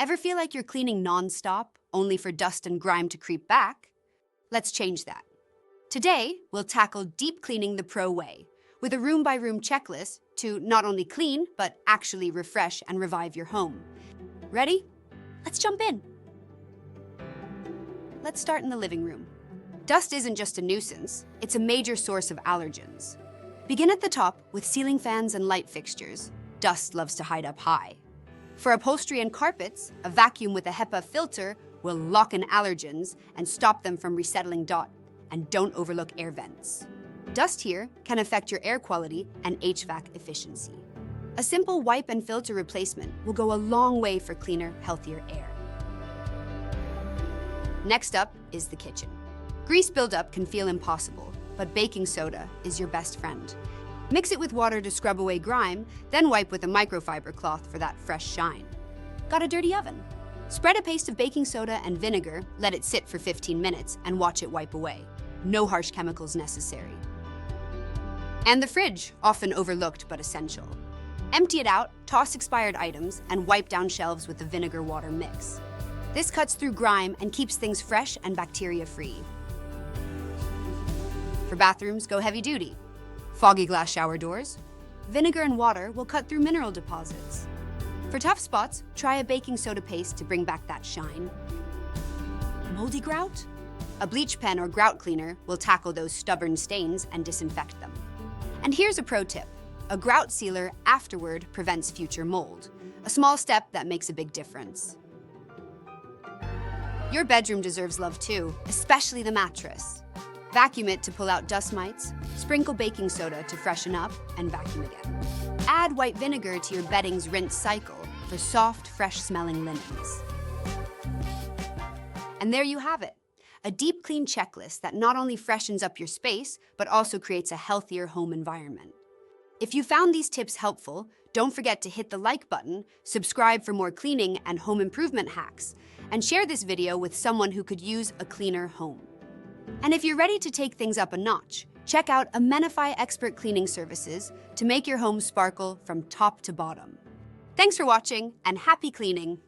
Ever feel like you're cleaning non-stop, only for dust and grime to creep back? Let's change that. Today, we'll tackle deep cleaning the pro way, with a room-by-room checklist to not only clean, but actually refresh and revive your home. Ready? Let's jump in. Let's start in the living room. Dust isn't just a nuisance, it's a major source of allergens. Begin at the top with ceiling fans and light fixtures. Dust loves to hide up high. For upholstery and carpets, a vacuum with a HEPA filter will lock in allergens and stop them from resettling. And don't overlook air vents. Dust here can affect your air quality and HVAC efficiency. A simple wipe and filter replacement will go a long way for cleaner, healthier air. Next up is the kitchen. Grease buildup can feel impossible, but baking soda is your best friend. Mix it with water to scrub away grime, then wipe with a microfiber cloth for that fresh shine. Got a dirty oven? Spread a paste of baking soda and vinegar, let it sit for 15 minutes, and watch it wipe away. No harsh chemicals necessary. And the fridge, often overlooked but essential. Empty it out, toss expired items, and wipe down shelves with the vinegar-water mix. This cuts through grime and keeps things fresh and bacteria-free. For bathrooms, go heavy duty. Foggy glass shower doors. Vinegar and water will cut through mineral deposits. For tough spots, try a baking soda paste to bring back that shine. Moldy grout? A bleach pen or grout cleaner will tackle those stubborn stains and disinfect them. And here's a pro tip. A grout sealer afterward prevents future mold. A small step that makes a big difference. Your bedroom deserves love too, especially the mattress. Vacuum it to pull out dust mites, sprinkle baking soda to freshen up, and vacuum again. Add white vinegar to your bedding's rinse cycle for soft, fresh-smelling linens. And there you have it, a deep clean checklist that not only freshens up your space, but also creates a healthier home environment. If you found these tips helpful, don't forget to hit the like button, subscribe for more cleaning and home improvement hacks, and share this video with someone who could use a cleaner home. And if you're ready to take things up a notch, check out Amenify Expert Cleaning Services to make your home sparkle from top to bottom. Thanks for watching, and happy cleaning!